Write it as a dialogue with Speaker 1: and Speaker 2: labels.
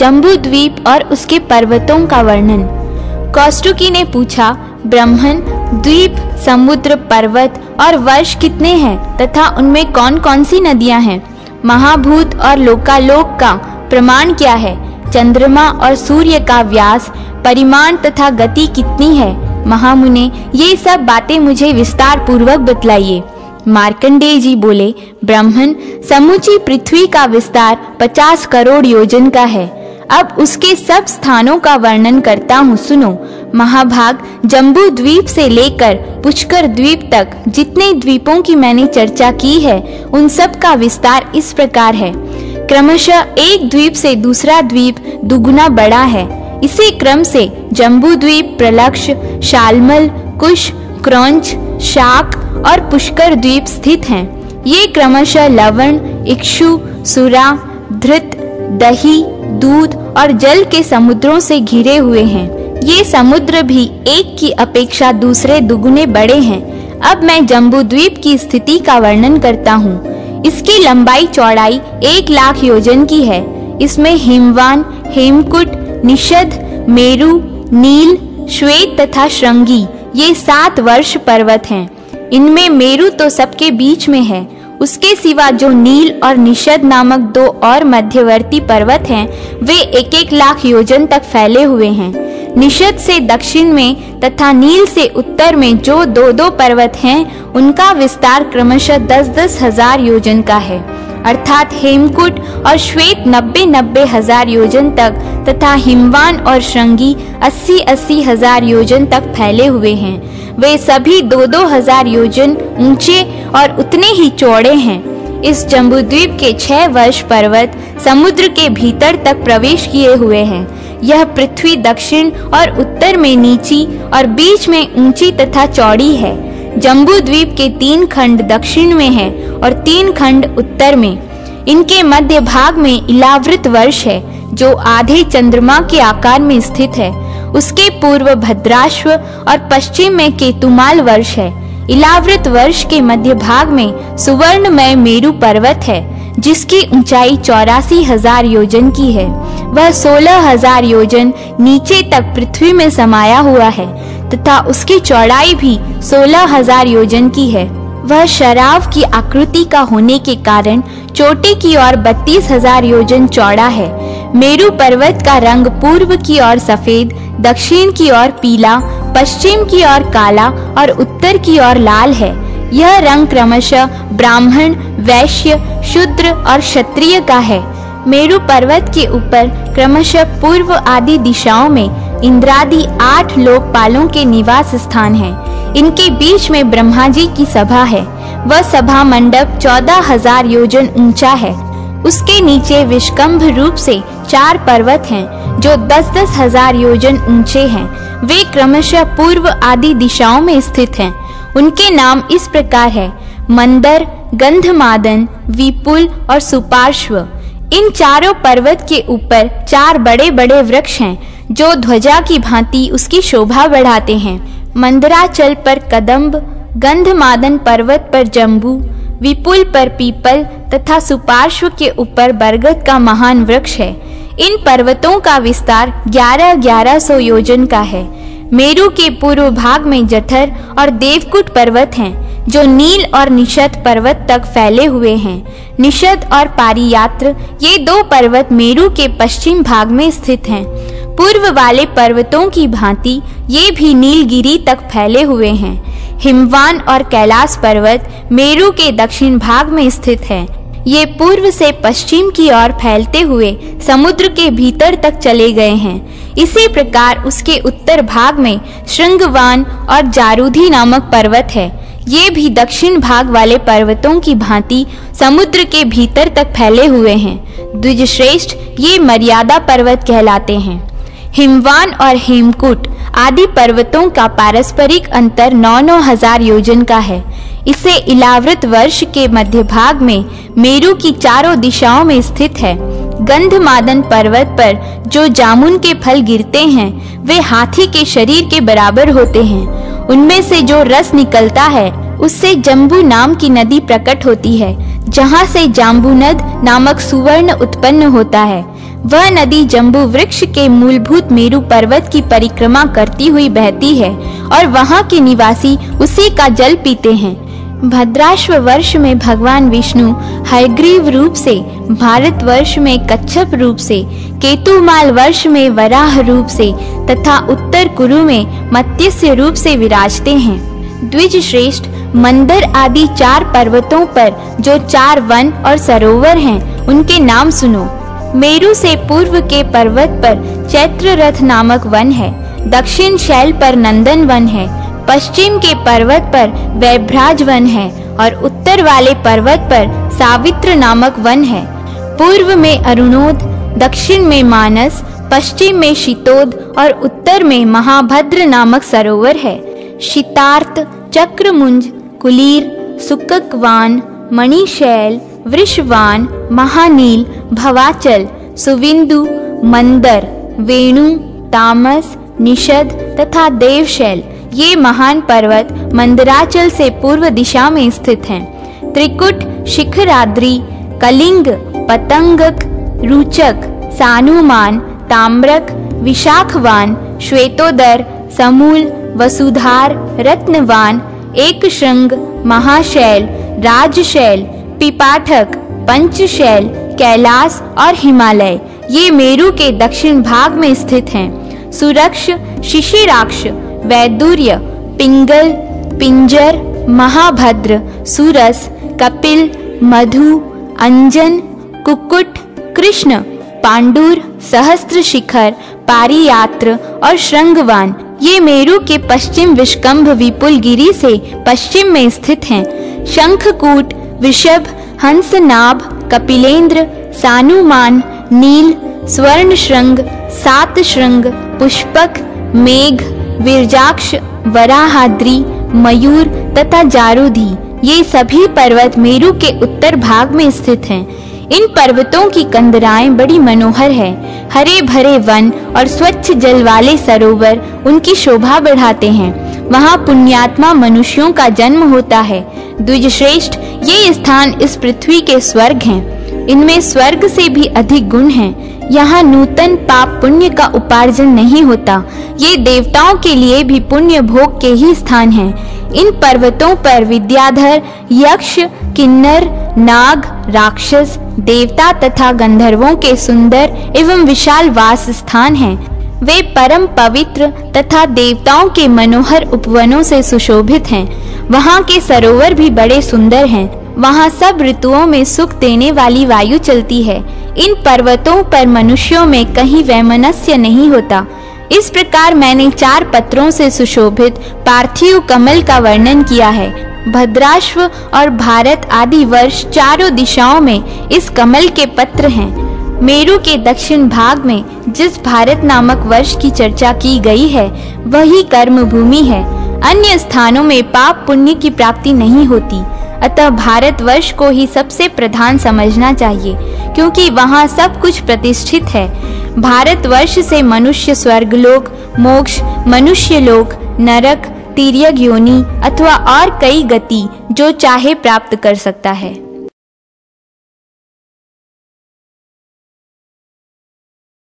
Speaker 1: जम्बू द्वीप और उसके पर्वतों का वर्णन। कौष्टुकी ने पूछा, ब्रह्मन, द्वीप, समुद्र, पर्वत और वर्ष कितने हैं तथा उनमें कौन कौन सी नदियां हैं? महाभूत और लोकालोक का प्रमाण क्या है? चंद्रमा और सूर्य का व्यास, परिमाण तथा गति कितनी है? महामुने, ये सब बातें मुझे विस्तार पूर्वक बतलाइए। मार्कंडेय जी बोले, ब्राह्मण, समूची पृथ्वी का विस्तार 50 करोड़ योजन का है। अब उसके सब स्थानों का वर्णन करता हूँ, सुनो। महाभाग, जम्बू द्वीप से लेकर पुष्कर द्वीप तक जितने द्वीपों की मैंने चर्चा की है, उन सब का विस्तार इस प्रकार है। क्रमशः एक द्वीप से दूसरा द्वीप दुगुना बड़ा है। इसी क्रम से जम्बू द्वीप, प्रलक्ष, शालमल, कुश, क्रौंच, शाक और पुष्कर द्वीप स्थित हैं। ये क्रमशः लवण, इक्षु, सुरा, धृत, दही, दूध और जल के समुद्रों से घिरे हुए हैं। ये समुद्र भी एक की अपेक्षा दूसरे दुगुने बड़े हैं। अब मैं जम्बू द्वीप की स्थिति का वर्णन करता हूँ। इसकी लंबाई चौड़ाई 1 लाख योजन की है। इसमें हिमवान, हेमकुट, निषद, मेरु, नील, श्वेत तथा श्रृंगी ये 7 वर्ष पर्वत हैं। इनमें मेरु तो सबके बीच में है। उसके सिवा जो नील और निषद नामक 2 और मध्यवर्ती पर्वत हैं, वे 1-1 लाख योजन तक फैले हुए हैं। निषद से दक्षिण में तथा नील से उत्तर में जो 2-2 पर्वत हैं, उनका विस्तार क्रमशः 10-10 हजार योजन का है। अर्थात हेमकुट और श्वेत 90-90 हजार योजन तक तथा हिमवान और श्रृंगी 80-80 हजार योजन तक फैले हुए हैं। वे सभी 2-2 हजार योजन ऊंचे और उतने ही चौड़े हैं। इस जम्बूद्वीप के 6 वर्ष पर्वत समुद्र के भीतर तक प्रवेश किए हुए हैं। यह पृथ्वी दक्षिण और उत्तर में नीची और बीच में ऊंची तथा चौड़ी है। जम्बूद्वीप के 3 खंड दक्षिण में हैं और 3 खंड उत्तर में। इनके मध्य भाग में इलावृत वर्ष है, जो आधे चंद्रमा के आकार में स्थित है। उसके पूर्व भद्राश्व और पश्चिम में केतुमाल वर्ष है। इलावृत वर्ष के मध्य भाग में सुवर्णमय मेरु पर्वत है, जिसकी ऊंचाई 84,000 योजन की है। वह 16,000 योजन नीचे तक पृथ्वी में समाया हुआ है तथा उसकी चौड़ाई भी 16,000 योजन की है। वह शराव की आकृति का होने के कारण चोटी की ओर 32,000 योजन चौड़ा है। मेरु पर्वत का रंग पूर्व की ओर सफेद, दक्षिण की ओर पीला, पश्चिम की ओर काला और उत्तर की ओर लाल है। यह रंग क्रमशः ब्राह्मण, वैश्य, शूद्र और क्षत्रिय का है। मेरु पर्वत के ऊपर क्रमशः पूर्व आदि दिशाओं में इंद्रादि 8 लोकपालों के निवास स्थान हैं। इनके बीच में ब्रह्मा जी की सभा है। वह सभा मंडप 14,000 योजन ऊंचा है। उसके नीचे विष्कंभ रूप से 4 पर्वत हैं, जो 10-10 हजार योजन ऊंचे हैं। वे क्रमशः पूर्व आदि दिशाओं में स्थित हैं। उनके नाम इस प्रकार है: मंदर, गंधमादन, विपुल और सुपार्श्व। इन चारों पर्वत के ऊपर 4 बड़े बड़े वृक्ष हैं, जो ध्वजा की भांति उसकी शोभा बढ़ाते हैं। मंदराचल पर कदम्ब, गंधमादन पर्वत पर जम्बू, विपुल पर पीपल तथा सुपार्श्व के ऊपर बरगद का महान वृक्ष है। इन पर्वतों का विस्तार 1100 योजन का है। मेरु के पूर्व भाग में जठर और देवकुट पर्वत हैं, जो नील और निषद पर्वत तक फैले हुए हैं। निषद और पारियात्र ये 2 पर्वत मेरु के पश्चिम भाग में स्थित हैं। पूर्व वाले पर्वतों की भांति ये भी नीलगिरी तक फैले हुए हैं। हिमवान और कैलाश पर्वत मेरु के दक्षिण भाग में स्थित है। ये पूर्व से पश्चिम की ओर फैलते हुए समुद्र के भीतर तक चले गए हैं। इसी प्रकार उसके उत्तर भाग में श्रृंगवान और जारूधी नामक पर्वत है। ये भी दक्षिण भाग वाले पर्वतों की भांति समुद्र के भीतर तक फैले हुए हैं। द्विजश्रेष्ठ ये मर्यादा पर्वत कहलाते हैं। हिमवान और हेमकुट आदि पर्वतों का पारस्परिक अंतर 9-9 हजार योजन का है। इसे इलावृत वर्ष के मध्य भाग में मेरु की चारों दिशाओं में स्थित है। गंधमादन पर्वत पर जो जामुन के फल गिरते हैं, वे हाथी के शरीर के बराबर होते हैं। उनमें से जो रस निकलता है, उससे जम्बू नाम की नदी प्रकट होती है, जहाँ से जाम्बूनद नामक सुवर्ण उत्पन्न होता है। वह नदी जम्बू वृक्ष के मूलभूत मेरु पर्वत की परिक्रमा करती हुई बहती है और वहाँ के निवासी उसी का जल पीते हैं। भद्राश्व वर्ष में भगवान विष्णु हयग्रीव रूप से, भारतवर्ष में कच्छप रूप से, केतुमाल वर्ष में वराह रूप से तथा उत्तर कुरु में मत्स्य रूप से विराजते हैं। द्विज श्रेष्ठ, मंदर आदि 4 पर्वतों पर जो 4 वन और सरोवर हैं, उनके नाम सुनो। मेरु से पूर्व के पर्वत पर चैत्ररथ नामक वन है, दक्षिण शैल पर नंदन वन है, पश्चिम के पर्वत पर वैभ्राज वन है और उत्तर वाले पर्वत पर सावित्र नामक वन है। पूर्व में अरुणोद, दक्षिण में मानस, पश्चिम में शीतोद और उत्तर में महाभद्र नामक सरोवर है। शीतार्त, चक्रमुंज, कुलीर, सुककवान, मणिशैल, वृषवान, महानील, भवाचल, सुविंदु, मंदर, वेणु, तामस, निषद तथा देवशैल, ये महान पर्वत मंदराचल से पूर्व दिशा में स्थित हैं। त्रिकुट, शिखराद्रि, कलिंग, पतंगक, रुचक, सानुमान, ताम्रक, विशाखवान, श्वेतोदर, समूल, वसुधार, रत्नवान, एकशृंग, महाशैल, राजशैल, पिपाठक, पंचशैल, कैलाश और हिमालय, ये मेरु के दक्षिण भाग में स्थित हैं। सुरक्ष, शिशिराक्ष, वैदुर्य, पिंगल, पिंजर, महाभद्र, सुरस, कपिल, मधु, अंजन, कुक्कुट, कृष्ण, पांडुर, सहस्त्र शिखर, पारियात्र और श्रृंगवान, ये मेरु के पश्चिम विष्कंभ विपुल गिरि से पश्चिम में स्थित हैं। शंखकूट, वृषभ, हंसनाभ, कपिलेंद्र, सानुमान, नील, स्वर्ण श्रृंग, 7 श्रृंग, पुष्पक, मेघ, विरजाक्ष, वराहाद्रि, मयूर तथा जारूधी, ये सभी पर्वत मेरु के उत्तर भाग में स्थित हैं। इन पर्वतों की कंदराएं बड़ी मनोहर है। हरे भरे वन और स्वच्छ जल वाले सरोवर उनकी शोभा बढ़ाते हैं। वहाँ पुण्यात्मा मनुष्यों का जन्म होता है। द्विजश्रेष्ठ, ये स्थान इस पृथ्वी के स्वर्ग हैं। इनमें स्वर्ग से भी अधिक गुण हैं। यहाँ नूतन पाप पुण्य का उपार्जन नहीं होता। ये देवताओं के लिए भी पुण्य भोग के ही स्थान हैं। इन पर्वतों पर विद्याधर, यक्ष, किन्नर, नाग, राक्षस, देवता तथा गंधर्वों के सुंदर एवं विशाल वास स्थान हैं। वे परम पवित्र तथा देवताओं के मनोहर उपवनों से सुशोभित हैं। वहाँ के सरोवर भी बड़े सुंदर हैं। वहाँ सब ऋतुओं में सुख देने वाली वायु चलती है। इन पर्वतों पर मनुष्यों में कहीं वैमनस्य नहीं होता। इस प्रकार मैंने 4 पत्रों से सुशोभित पार्थिव कमल का वर्णन किया है। भद्राश्व और भारत आदि वर्ष चारों दिशाओं में इस कमल के पत्र हैं। मेरु के दक्षिण भाग में जिस भारत नामक वर्ष की चर्चा की गई है, वही कर्म भूमि है। अन्य स्थानों में पाप पुण्य की प्राप्ति नहीं होती। अतः भारत वर्ष को ही सबसे प्रधान समझना चाहिए, क्योंकि वहाँ सब कुछ प्रतिष्ठित है। भारत वर्ष से मनुष्य स्वर्गलोक, मोक्ष, मनुष्य लोक, नरक, तिर्यक योनि अथवा और कई गति जो चाहे प्राप्त कर सकता है।